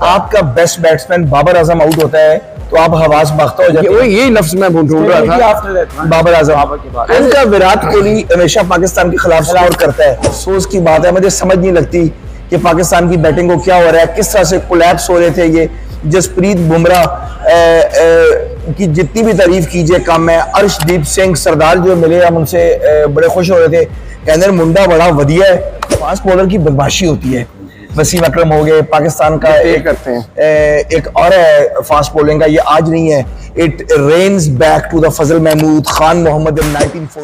होता है। आपका best batsman Babar Azam out होता है तो आप हवास बाख्ता हो जाते हैं। यही लफ्ज मैं ढूंढ रहा था, बाबर आजम। उनका विराट कोहली हमेशा पाकिस्तान के खिलाफ स्कोर करता है। अफसोस की बात है, मुझे समझ नहीं लगती कि पाकिस्तान की बैटिंग को क्या हो रहा है, किस तरह से कोलैप्स हो रहे थे। ये जसप्रीत बुमराह की जितनी भी तारीफ कीजिए कम है। अर्शदीप सिंह सरदार जो मिले, हम उनसे बड़े खुश हो रहे थे, कहते हैं मुंडा बड़ा वधिया है। फास्ट बॉलर की बदमाशी होती है। वसीम अकरम हो गए पाकिस्तान का, करते हैं एक और है फास्ट बॉलिंग का, ये आज नहीं है। It rains back to the Fazal Mahmood Khan Mohammad in 1940।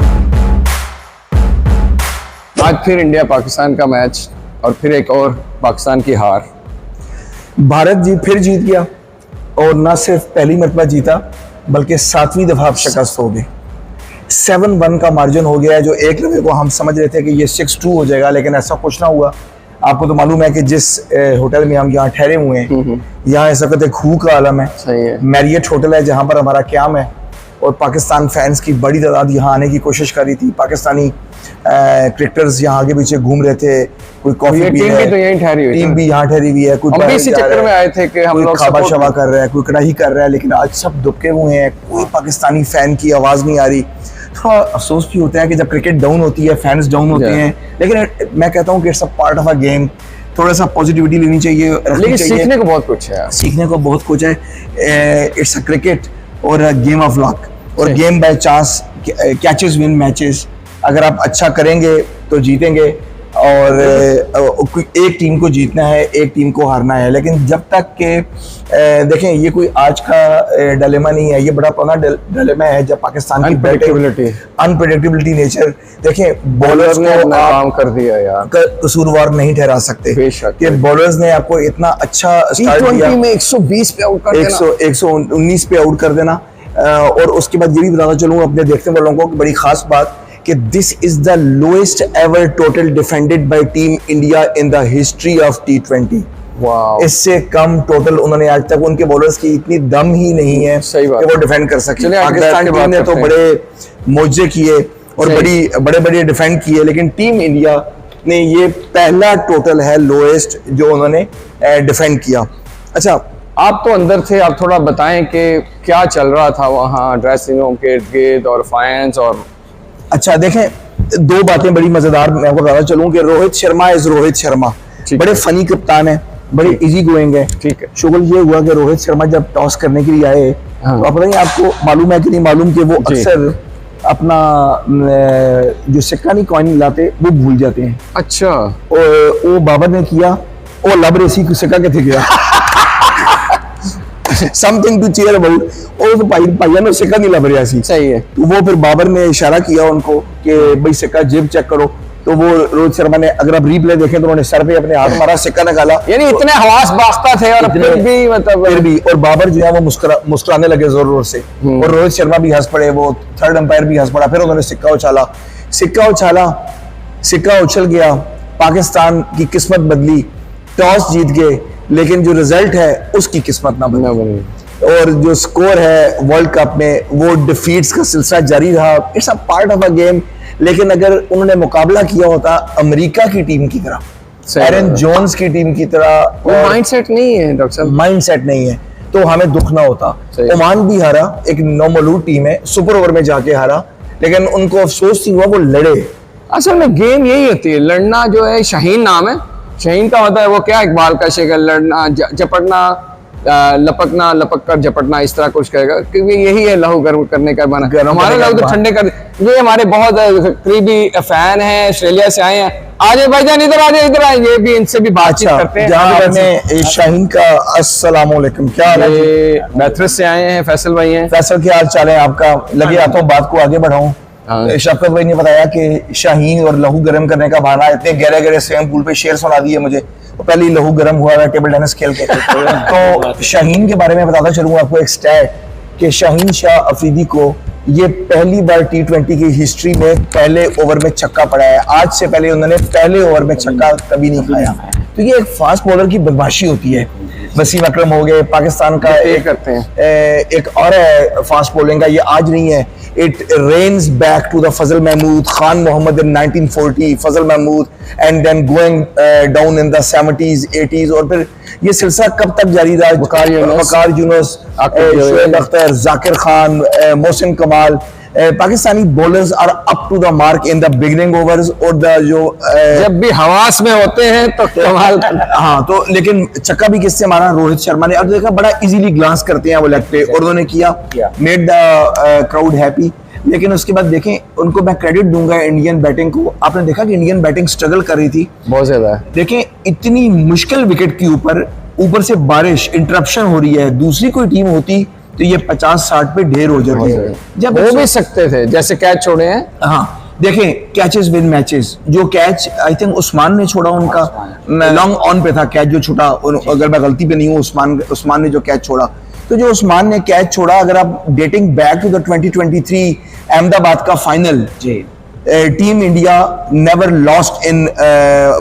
आज फिर इंडिया पाकिस्तान का मैच और फिर एक और पाकिस्तान की हार। भारत फिर जीत गया और ना सिर्फ पहली मरतबा जीता बल्कि 7वीं दफा आप शिकस्त हो गए। 7-1 का मार्जिन हो गया है, जो एक दफे को हम समझ रहे थे कि ये 6-2 हो जाएगा, लेकिन ऐसा कुछ ना हुआ। आपको तो मालूम है कि जिस होटल में हम यहाँ ठहरे हुए हैं, यहाँ इस वक्त एक खू का आलम है। सही है। मैरियट होटल है जहाँ पर हमारा क्याम है और पाकिस्तान फैंस की बड़ी तादाद यहाँ आने की कोशिश कर रही थी। पाकिस्तानी क्रिकेटर्स यहाँ आगे पीछे घूम रहे थे, कोई कॉफी पी टीम रहा भी तो यहीं ठहरी हुई, टीम भी यहाँ ठहरी हुई है। कोई हम भी इसी चक्कर में आए थे कि हम लोग खाबा शबा कर रहा है, कोई कड़ाही कर रहा है, लेकिन आज सब दुबके हुए हैं, कोई पाकिस्तानी फैन की आवाज नहीं आ रही। थोड़ा अफसोस भी होता है कि जब क्रिकेट डाउन होती है, फैंस डाउन होते हैं, लेकिन मैं कहता हूँ कि it's a part of a game. थोड़ा सा पॉजिटिविटी लेनी चाहिए, लेकिन सीखने को बहुत कुछ है। सीखने को बहुत कुछ है। इट्स अ क्रिकेट और अ गेम ऑफ लक और game by chance, catches win matches. अगर आप अच्छा करेंगे तो जीतेंगे और एक टीम को जीतना है, एक टीम को हारना है। लेकिन जब तक के देखें, ये कोई आज का डिलेमा नहीं है, ये बड़ा पुराना डिलेमा है। जब पाकिस्तान की अनप्रेडिक्टेबिलिटी नेचर देखें, बॉलर्स ने काम कर दिया यार, कसूरवार नहीं ठहरा सकते कि बॉलर्स ने आपको इतना अच्छा स्टार्ट दिया में 120 पे आउट कर देना, 119 पे आउट कर देना। और उसके बाद ये भी बताना चलूँ अपने देखने वालों को बड़ी खास बात कि this is the lowest ever total defended bye team India in the history of T20। इससे कम टोटल उन्होंने आज तक, उनके बॉलर्स की इतनी दम ही नहीं है कि वो डिफेंड कर सके। पाकिस्तान टीम ने तो बड़े मोजे किए और बड़े बड़े डिफेंड किए, लेकिन टीम इंडिया ने ये पहला टोटल है लोएस्ट जो उन्होंने डिफेंड किया। अच्छा, आप तो अंदर थे, आप थोड़ा बताएं कि क्या चल रहा था वहाँ ड्रेसिंग रूम के इर्द-गिर्द और फैंस और। अच्छा देखें, दो बातें बड़ी मजेदार मैं आपको बताना चलूं कि रोहित शर्मा इज रोहित शर्मा, बड़े फनी कप्तान है, बड़े इजी गोइंग है। ठीक है। शुगल ये हुआ कि रोहित शर्मा जब टॉस करने के लिए आए, तो आप बताइए आपको मालूम है कि नहीं मालूम कि वो अक्सर अपना जो सिक्का नहीं कॉइन लाते वो भूल जाते हैं। अच्छा। वो बाबर ने किया, वो लब रेसी सिक्का के थे गया समथिंग टू चीयर अबाउट, और तो भाइया ने सिक्का नहीं लग रहा सी। सही है। तो वो फिर बाबर ने इशारा किया उनको कि भाई सिक्का जेब चेक करो, तो वो रोहित शर्मा ने, अगर आप रीप्ले देखें तो उन्होंने सर पे अपने हाथ मारा, सिक्का निकाला। यानी इतने हवास बास्ता थे और फिर भी मतलब और बाबर जो है वो मुस्कुराने लगे जोर जोर से, और रोहित शर्मा भी हंस पड़े, वो थर्ड अंपायर भी हंस पड़ा। फिर उन्होंने सिक्का उछल गया, पाकिस्तान की किस्मत बदली, टॉस जीत गए, लेकिन जो रिजल्ट है उसकी किस्मत ना बनी। और जो स्कोर है वर्ल्ड कप में वो डिफीट्स का सिलसिला जारी रहा। It's a part of a game. लेकिन अगर उन्होंने मुकाबला किया होता अमेरिका की टीम की तरह, एरन जोन्स की टीम की तरह, माइंडसेट नहीं है डॉक्टर साहब, माइंडसेट नहीं है, तो हमें दुख ना होता। ओमान भी हारा, एक नौमलूद टीम है, सुपर ओवर में जाके हारा, लेकिन उनको अफसोस ही हुआ, वो लड़े। असल में गेम यही होती है, लड़ना जो है। शाहीन नाम है, शाहीन का होता है वो क्या, इकबाल का शेर, लड़ना, झपटना, लपकना, लपक कर झपटना, इस तरह कुछ कहेगा, क्योंकि यही है लहू गर्म करने का बना। हमारे लोग तो ठंडे कर, ये हमारे बहुत करीबी फैन हैं, ऑस्ट्रेलिया से आए हैं। आजे भाईजान इधर आजे, इधर आए, ये भी इनसे भी बातचीत करते हैं। शाहीन का अस्सलाम वालेकुम, क्या हाल है? बैथरस से आए हैं, फैसल भाई हैं। फैसल क्या हाल चाल है आपका? लगे आता हूँ बात को आगे बढ़ाऊं। शफकत भाई ने बताया कि शाहीन और लहू गर्म करने का बहाना, इतने गहरे गहरे स्विमिंग पूल पे शेर सुना दिए मुझे, तो पहले ही लहू गर्म हुआ है टेबल टेनिस खेल के। तो शाहीन के बारे में बताता चलूंगा आपको एक स्टैट कि शाहीन शाह अफरीदी को ये पहली बार T20 की हिस्ट्री में पहले ओवर में छक्का पड़ा है। आज से पहले उन्होंने पहले ओवर में छक्का कभी नहीं खाया। तो ये एक फास्ट बॉलर की बदमाशी होती है। वसीम अकरम हो गए पाकिस्तान का, एक और है फास्ट बॉलिंग का, ये आज नहीं है। it rains back to the Fazal Mahmood, Khan Muhammad in 1940, Fazal Mahmood, and then going down in the 70s, 80s, और फिर ये सिलसिला कब तक जारी रहा? वकार Yunus, Shoaib Akhtar, Zakir Khan, Mohsin Kamal, Pakistani bowlers are up to the mark in the beginning overs, और द जो जब भी हवास में होते हैं तो कमाल। हाँ, तो लेकिन चक्का भी किससे मारा? रोहित शर्मा ने। अब देखा बड़ा इजीली ग्लांस करते हैं वो लेग पे, और उन्होंने किया, मेड द क्राउड हैप्पी। लेकिन उसके बाद देखें, उनको मैं क्रेडिट दूंगा इंडियन बैटिंग को। आपने देखा कि इंडियन बैटिंग स्ट्रगल कर रही थी बहुत ज्यादा। देखें इतनी मुश्किल विकेट के ऊपर से बारिश, इंटरप्शन हो रही है, दूसरी कोई टीम होती तो ये 50-60 पे ढेर हो जाती है। जब हो भी सकते थे, जैसे कैच छोड़े हैं। हाँ, देखें कैचेस विन मैचेस, जो कैच आई थिंक उस्मान ने छोड़ा, उनका लॉन्ग ऑन पे था कैच जो छोड़ा, अगर मैं गलती पे नहीं हूँ, उस्मान ने जो कैच छोड़ा, तो जो उस्मान ने कैच छोड़ा, अगर आप dating back to the 2023 Ahmedabad का final, team India never lost in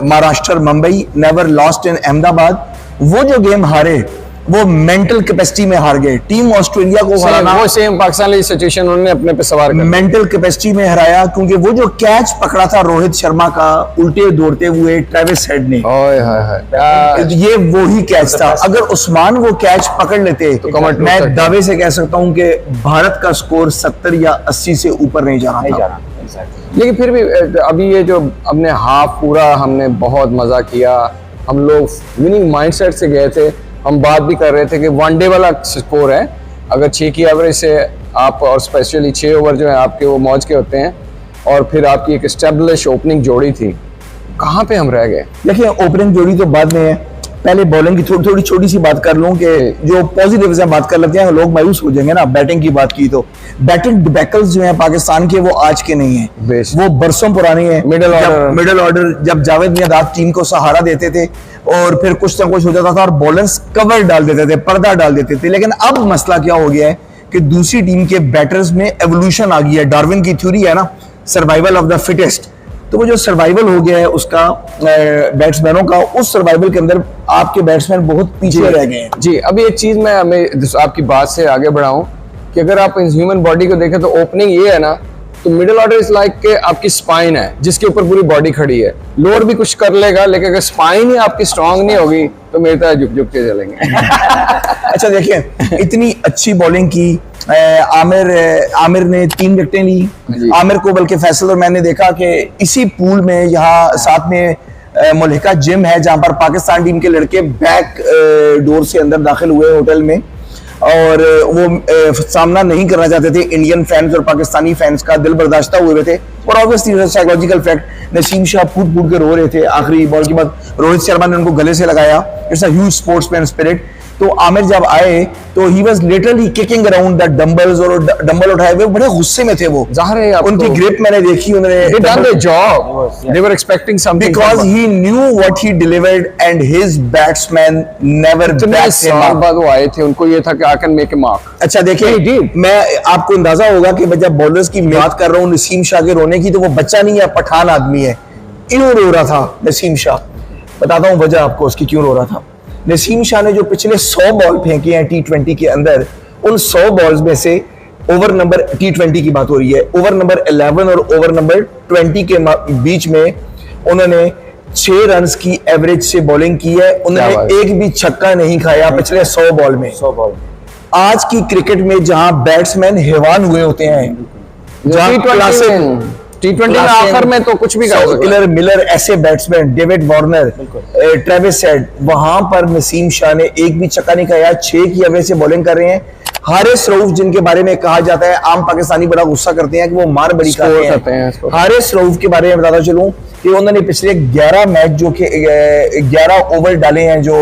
Maharashtra, Mumbai never lost in Ahmedabad. वो जो गेम हारे वो मेंटल कैपेसिटी में हार गए। टीम ऑस्ट्रेलिया को हराना, वो सेम पाकिस्तान वाली सिचुएशन उन्होंने अपने पे सवार कर मेंटल कैपेसिटी में हराया, क्योंकि वो जो कैच पकड़ा था रोहित शर्मा का उल्टे दौड़ते हुए ट्रेविस हेड ने, ये वो ही कैच था। अगर उस्मान वो कैच पकड़ लेते तो मैं दावे से कह सकता हूं कि भारत का स्कोर 70 या 80 से ऊपर नहीं जा रहा था। लेकिन फिर भी अभी ये जो हमने हाफ पूरा हमने बहुत मजा किया, हम लोग विनिंग माइंडसेट से गए थे। हम बात भी कर रहे थे कि वनडे वाला स्कोर है, अगर 6 की एवरेज से आप, और स्पेशली 6 ओवर जो है आपके वो मौज के होते हैं, और फिर आपकी एक एस्टेब्लिश ओपनिंग जोड़ी थी, कहाँ पे हम रह गए? देखिए ओपनिंग जोड़ी तो बाद में है, पहले बॉलिंग की थोड़ी छोटी सी बात कर लूं कि जो पॉजिटिव से बात कर लेते हैं, लोग मायूस हो जाएंगे ना। बैटिंग की बात की तो बैटिंग डिबैकल्स जो हैं पाकिस्तान के, वो आज के नहीं है, वो बरसों पुराने हैं। मिडिल ऑर्डर जब जावेद मियादाद टीम को सहारा देते थे और फिर कुछ ना कुछ हो जाता था और बॉलर्स कवर डाल देते थे, पर्दा डाल देते थे। लेकिन अब मसला क्या हो गया है कि दूसरी टीम के बैटर्स में एवोल्यूशन आ गई है। डार्विन की थ्योरी है ना, सर्वाइवल ऑफ द फिटेस्ट, तो वो जो सर्वाइवल हो गया है उसका बैट्समैनों का, उस सर्वाइवल के अंदर आपके बैट्समैन बहुत पीछे रह गए हैं। जी, अभी एक चीज मैं आपकी बात से आगे बढ़ाऊं कि अगर आप ह्यूमन बॉडी को देखें तो ओपनिंग ये है ना, तो मिडिल ऑर्डर इज लाइक के आपकी स्पाइन है जिसके ऊपर पूरी बॉडी खड़ी है। लोअर भी कुछ कर लेगा, लेकिन अगर स्पाइन ही आपकी स्ट्रांग नहीं होगी तो मेरे तरह झुक झुक के चलेंगे। अच्छा देखिए, इतनी अच्छी बॉलिंग की आमिर ने 3 विकेटें ली। आमिर को बल्कि फैसल और मैंने देखा कि इसी पूल में यहाँ साथ में मुल्हिका जिम है, जहां पर पाकिस्तान टीम के लड़के बैक डोर से अंदर दाखिल हुए होटल में, और वो सामना नहीं करना चाहते थे इंडियन फैंस और पाकिस्तानी फैंस का, दिल बर्दाश्ता हुए थे। और obviously psychological fact, Naseem Shah फूट फूट के रो रहे थे। आखिरी बॉल के बाद रोहित शर्मा ने उनको गले से लगाया। It's a huge sportsman spirit. तो आमिर जब आए तो he was literally kicking around the dumbbells, और डंबल उठाए हुए बड़े गुस्से में थे वो। ज़ाहिर है उनकी ग्रिप मैंने देखी, उन्होंने done their job. They were expecting something because he knew what he delivered and his batsman never backed him up. बाद वो आए थे, उनको ये था कि I can make a mark. अच्छा देखिए, मैं आपको अंदाजा होगा कि जब बॉलर्स की बात कर रहा हूँ नसीम शाह के रोने की, तो वो बच्चा नहीं है, पठान आदमी है। क्यों रो रहा था नसीम शाह? बताता हूँ वजह आपको उसकी क्यों रो रहा था। नसीम शाह ने जो पिछले 100 बॉल फेंके हैं T20 के अंदर, उन 100 बॉल्स में से ओवर नंबर, T20 की बात हो रही है, ओवर नंबर 11 और ओवर नंबर 20 के बीच में उन्होंने 6 रन्स की एवरेज से बॉलिंग की है। उन्होंने एक भी छक्का नहीं खाया पिछले 100 बॉल में। आज की क्रिकेट में जहां बैट्समैन हैवान हुए होते हैं, T20 में आखिर में तो कुछ भी कर मिलर ऐसे batsman, David Warner, Travis head, वहां पर नसीम शाह ने एक भी छक्का नहीं खाया। 6 की एवरेज से बॉलिंग कर रहे हैं। हारिस रऊफ, जिनके बारे में कहा जाता है, आम पाकिस्तानी बड़ा गुस्सा करते हैं कि वो मार बड़ी करते हैं। हारिस रऊफ के बारे में बताता चलूं कि उन्होंने पिछले 11 मैच जो कि 11 ओवर डाले हैं जो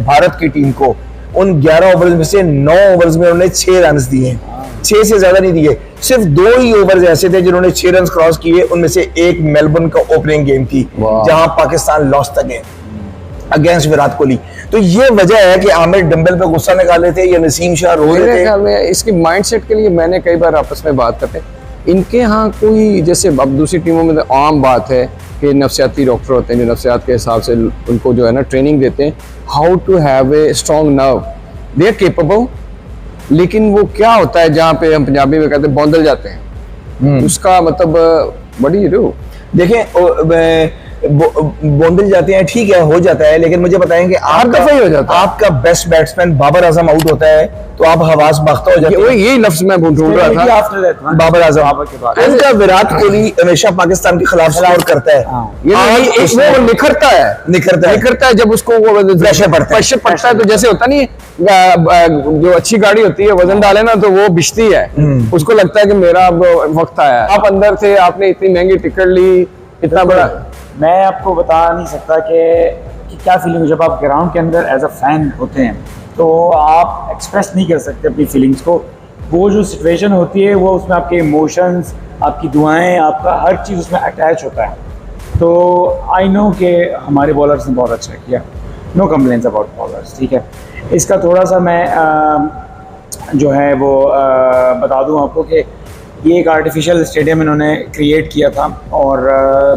भारत की टीम को, उन 11 ओवर में से 9 ओवर्स में उन्होंने 6 रन दिए हैं। 6 से ज्यादा नहीं दिए। सिर्फ 2 ही ओवर्स ऐसे थे जिन्होंने 6 रन क्रॉस किए। उनमें से एक मेलबर्न का ओपनिंग गेम थी जहां Pakistan lost again against Virat Kohli. तो ये वजह है कि आमिर डंबल पे गुस्सा निकाले थे या नसीम शाह रो रहे थे। ख्याल में इसके माइंडसेट के लिए मैंने कई बार आपस में बात करते हैं, इनके यहाँ कोई, जैसे अब दूसरी टीमों में तो आम बात है कि नफ्सियाती डॉक्टर होते हैं जो नफ्सियात के हिसाब से उनको जो है ना ट्रेनिंग देते हैं, how to have a strong nerve. They are capable, लेकिन वो क्या होता है जहाँ पे हम पंजाबी में कहते हैं बौंदल जाते हैं, उसका मतलब व्हाट डू यू डू? देखें बोंदल जाते हैं, ठीक है, हो जाता है, लेकिन मुझे बताएं कि हर दफा ही हो जाता है। आपका best batsman Babar Azam out होता है तो आप हवास बाख्ता हो जाते हैं। यही लफ्ज मैं ढूंढ रहा था। बाबर आजम उनका विराट कोहली हमेशा पाकिस्तान के खिलाफ स्कोर करता है, वो निखरता है जब उसको वो प्रेशर पड़ता है तो जैसे होता नहीं, जो अच्छी गाड़ी होती है वजन डाले ना तो वो बिछती है, उसको लगता है कि मेरा अब वक्त आया है। आप अंदर थे, आपने इतनी महंगी टिकट ली, इतना बड़ा, मैं आपको बता नहीं सकता कि क्या फीलिंग है जब आप ग्राउंड के अंदर एज अ फैन होते हैं, तो आप एक्सप्रेस नहीं कर सकते अपनी फीलिंग्स को। वो जो सिचुएशन होती है वो उसमें आपके इमोशंस, आपकी दुआएं, आपका हर चीज़ उसमें अटैच होता है। तो आई नो कि हमारे बॉलर्स ने बहुत अच्छा किया, नो कंप्लेंट्स अबाउट बॉलर्स, ठीक है। इसका थोड़ा सा मैं जो है वो बता दूं आपको कि ये एक आर्टिफिशियल स्टेडियम इन्होंने क्रिएट किया था, और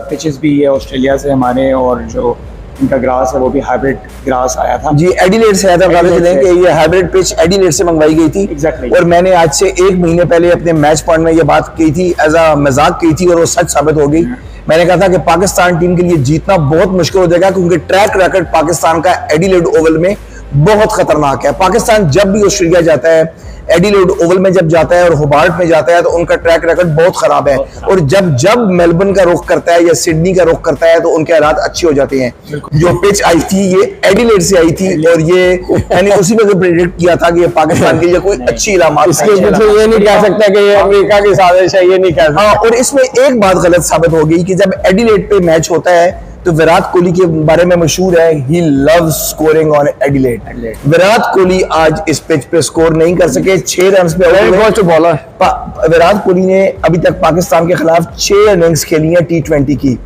पिचेस भी ये ऑस्ट्रेलिया से हमारे, और जो इनका ग्रास है वो भी हाइब्रिड ग्रास आया था जी, एडिलेड से आया था। कि ये हाइब्रिड पिच एडिलेड से मंगवाई गई थी। Exactly. और मैंने आज से 1 महीने पहले अपने मैच पॉइंट में ये बात की थी, एज अ मजाक की थी, और वो सच साबित हो गई। मैंने कहा था कि पाकिस्तान टीम के लिए जीतना बहुत मुश्किल हो जाएगा, क्योंकि ट्रैक रिकॉर्ड पाकिस्तान का एडिलेड ओवल में बहुत खतरनाक है। पाकिस्तान जब भी ऑस्ट्रेलिया जाता है, एडिलेड ओवल में जब जाता है और होबार्ट में जाता है, तो उनका ट्रैक रिकॉर्ड बहुत खराब है। और जब मेलबर्न का रुख करता है या सिडनी का रुख करता है तो उनके हालात अच्छे हो जाते हैं। जो पिच आई थी ये एडिलेड से आई थी, और ये मैंने उसी में प्रेडिक्ट किया था कि ये पाकिस्तान के लिए कोई अच्छी इलामात इसके पीछे ये नहीं कह सकता कि ये अमेरिका की साजिश है, ये नहीं कह सकता। हाँ, और इसमें एक बात गलत साबित हो गई कि जब एडिलेड पे मैच होता है तो विराट कोहली के बारे में मशहूर है, he loves scoring on Adelaide. Virat Kohli आज इस पिच पे स्कोर नहीं कर सके, 6 रन पे बॉलर। विराट कोहली ने अभी तक पाकिस्तान के खिलाफ 6 इनिंग्स खेली है T20 की।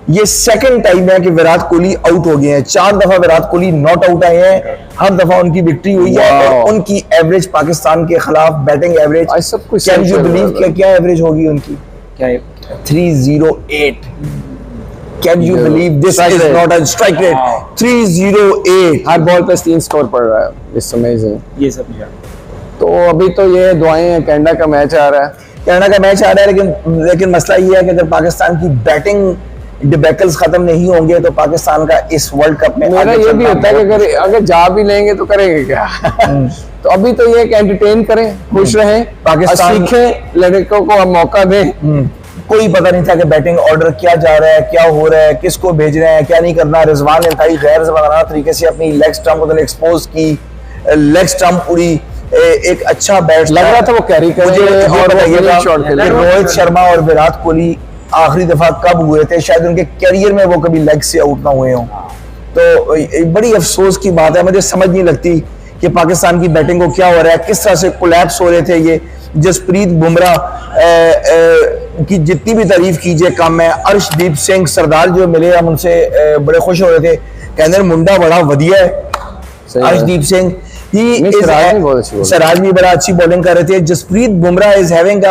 ये सेकंड टाइम है कि विराट कोहली आउट हो गए हैं। 4 दफा विराट कोहली नॉट आउट आए हैं, हर दफा उनकी विक्ट्री हुई है। और उनकी एवरेज पाकिस्तान के खिलाफ बैटिंग एवरेज, सब कुछ कैन यू बिलीव क्या एवरेज होगी उनकी? क्या 308। Can you believe this is not a strike rate? 308 her ball पे 3 स्कोर पड़ रहा है, इट्स अमेजिंग। ये सब तो अभी तो ये दुआएं हैं, कनाडा का मैच आ रहा है, कनाडा का मैच आ रहा है, लेकिन मसला ये है कि अगर पाकिस्तान की बैटिंग डिबेकल्स खत्म नहीं होंगे तो पाकिस्तान का इस वर्ल्ड कप में मेरा ये भी होता है कि अगर जा भी लेंगे तो करेंगे क्या? तो अभी तो ये एंटरटेन करें, खुश रहें, पाकिस्तान सीखें, लड़कों को अब मौका दें। कोई पता नहीं था कि बैटिंग ऑर्डर क्या जा रहा है, क्या हो रहा है, किसको भेज रहे हैं, क्या नहीं करना। रिजवान ने इंतहाई गैर ज़िम्मेदाराना तरीके से अपनी लेग स्टंप को एक्सपोज की। लेग स्टंप पूरी एक अच्छा बैट लग रहा था वो कैरी कर रोहित शर्मा और विराट कोहली आखिरी दफा कब हुए थे, शायद उनके करियर में वो कभी लेग से आउट ना हुए हों। तो बड़ी अफसोस की बात है, मुझे समझ नहीं लगती कि पाकिस्तान की बैटिंग को क्या हो रहा है, किस तरह से कोलैप्स हो रहे थे। ये जसप्रीत बुमराह की जितनी भी तारीफ कीजिए कम है। अर्शदीप सिंह सरदार जो मिले, हम उनसे बड़े खुश हो रहे थे, कहते मुंडा बड़ा वधिया है अर्शदीप सिंह। सिराज भी बड़ा अच्छी बॉलिंग कर रहे थे। Jasprit Bumrah is having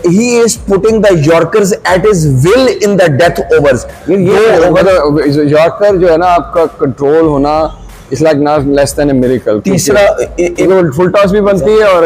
he is putting the Yorkers at his will in the death overs। ये यॉर्कर जो है ना, आपका कंट्रोल होना it's like not less than a miracle. तीसरा फुल टॉस भी बनती है और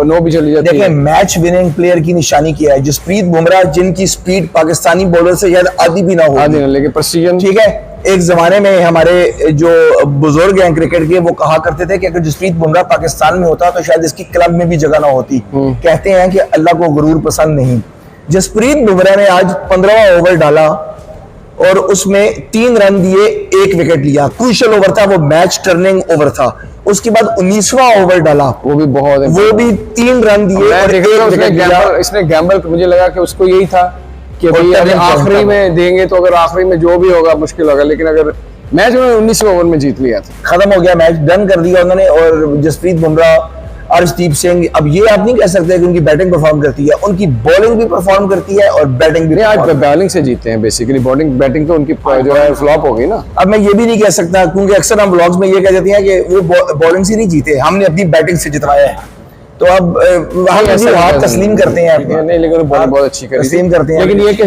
नो भी चली जाती है। देखिए मैच विनिंग प्लेयर की निशानी क्या है, जसप्रीत बुमराह जिनकी स्पीड पाकिस्तानी बॉलर से शायद आधी भी ना हो, लेकिन प्रेसिजन, ठीक है। एक जमाने में हमारे जो बुजुर्ग हैं क्रिकेट के, वो कहा करते थे कि अगर जसप्रीत बुमराह पाकिस्तान में होता तो शायद इसकी क्लब में भी जगह ना होती। कहते हैं कि अल्लाह को गुरूर पसंद नहीं। जसप्रीत बुमराह ने आज 15वां ओवर डाला और उसमें 3 रन दिए, 1 विकेट लिया। क्रूशियल ओवर था, वो मैच टर्निंग ओवर था। उसके बाद 19वां ओवर डाला, वो भी बहुत, वो भी 3 रन दिए और 1 विकेट लिया। इसने गैम्बल, मुझे लगा कि उसको यही था कि भाई अगर आखिरी में देंगे तो अगर आखिरी में जो भी होगा मुश्किल होगा, लेकिन अगर मैच में 19वें ओवर में जीत लिया था, खत्म हो गया मैच, डन कर दिया उन्होंने। और जसप्रीत बुमराह, अर्शदीप सिंह, अब ये आप नहीं कह सकते कि उनकी बैटिंग परफॉर्म करती है, उनकी बॉलिंग भी परफॉर्म करती है और बैटिंग भी। आज बॉलिंग से जीते हैं बेसिकली, बैटिंग तो उनकी जो है फ्लॉप हो गई ना। अब मैं ये भी नहीं कह सकता, क्योंकि अक्सर हम व्लॉग्स में ये कह देते हैं कि वो बॉलिंग से नहीं जीते, हमने अपनी बैटिंग से जितवाया है। तो अब हम तस्लीम करते हैं, नहीं, लेकिन बॉलिंग बहुत अच्छी करी, तस्लीम करते हैं। लेकिन ये कि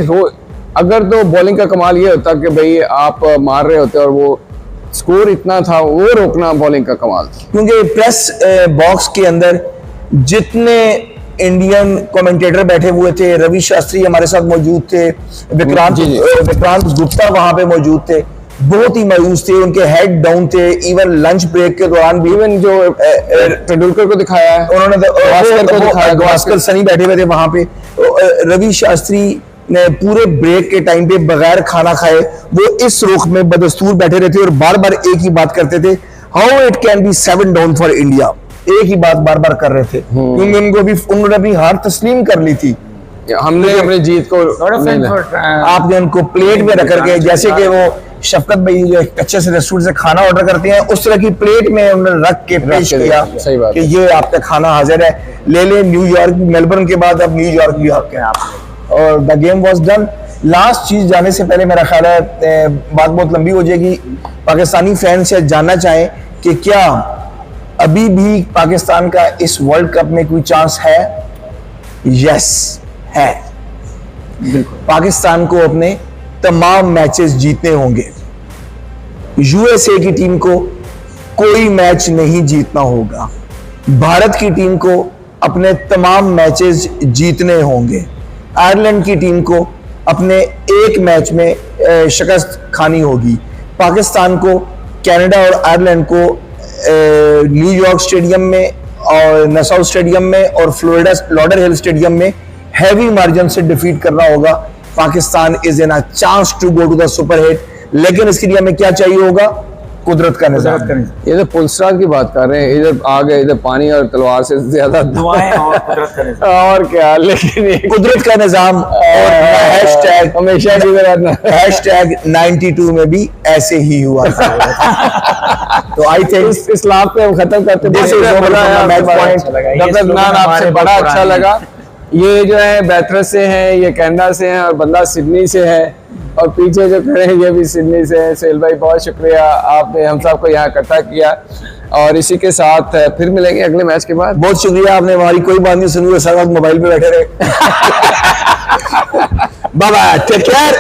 अगर तो बॉलिंग का कमाल ये होता कि भाई आप मार रहे होते और वो स्कोर इतना था, वो रोकना बॉलिंग का कमाल था। क्योंकि प्रेस बॉक्स के अंदर जितने इंडियन कमेंटेटर बैठे हुए थे, रवि शास्त्री हमारे साथ मौजूद थे, विक्रांत गुप्ता वहां पे मौजूद थे, बहुत ही मायूस थे, उनके हेड डाउन थे। इवन लंच ब्रेक के दौरान भी, इवन जो तेंदुलकर को दिखाया है, उन्होंने गावस्कर को दिखाया, गावस्कर सनी बैठे हुए थे वहां पे। रवि शास्त्री ने पूरे ब्रेक के टाइम पे बगैर खाना खाए वो इस रुख में बदस्तूर बैठे रहते और बार बार एक ही बात करते थे, how it can be 7 down for India. एक ही बात बार बार कर रहे थे, क्योंकि उन्होंने अपनी हार तस्लीम कर ली थी। हमने अपनी जीत को आपने उनको प्लेट में रख करके, जैसे कि वो शफकत भाई जो अच्छे से रेस्टोरेंट से खाना ऑर्डर करते हैं, उस तरह की प्लेट में उन्होंने रख के पेश किया सही बात कि ये आपका खाना हाजिर है, ले ले। न्यूयॉर्क, मेलबर्न के बाद अब न्यूयॉर्क भी आपके यहाँ, और the game was done. Last चीज जाने से पहले मेरा ख्याल है बात बहुत लंबी हो जाएगी, पाकिस्तानी फैन से जानना चाहें कि क्या अभी भी पाकिस्तान का इस वर्ल्ड कप में कोई चांस है? यस है। पाकिस्तान को अपने तमाम मैचेस जीतने होंगे। यूएसए की टीम को कोई मैच नहीं जीतना होगा। भारत की टीम को अपने तमाम मैचेस जीतने होंगे। आयरलैंड की टीम को अपने एक मैच में शिकस्त खानी होगी। पाकिस्तान को कनाडा और आयरलैंड को न्यूयॉर्क स्टेडियम में और नसाउ स्टेडियम में और फ्लोरिडा लॉडरहिल स्टेडियम में हैवी मार्जिन से डिफीट करना होगा। Pakistan is in a chance to go to the super hit, लेकिन इसके लिए हमें क्या चाहिए होगा? कुदरत का निजाम। ये तो पुलसराज की बात कर रहे हैं, इधर आ गए, इधर पानी और तलवार से ज्यादा दुआएं और कुदरत का निजाम। और क्या, लेकिन ये कुदरत का निजाम और हैशटैग हमेशा हैशटैग 92 में भी ऐसे ही हुआ था। तो आई थिंक इस लाभ पे हम खत्म करते हैं। मैच पॉइंट आपसे बड़ा अच्छा लगा। ये जो है बैथरस से हैं, ये कनाडा से हैं और बंदा सिडनी से है, और पीछे जो खड़े हैं ये भी सिडनी से हैं। सेल भाई बहुत शुक्रिया, आपने हम सबको यहाँ इकट्ठा किया, और इसी के साथ फिर मिलेंगे अगले मैच के बाद। बहुत शुक्रिया, आपने हमारी कोई बात नहीं सुनी, साथ मोबाइल पे बैठे रहे। Bye bye, take care.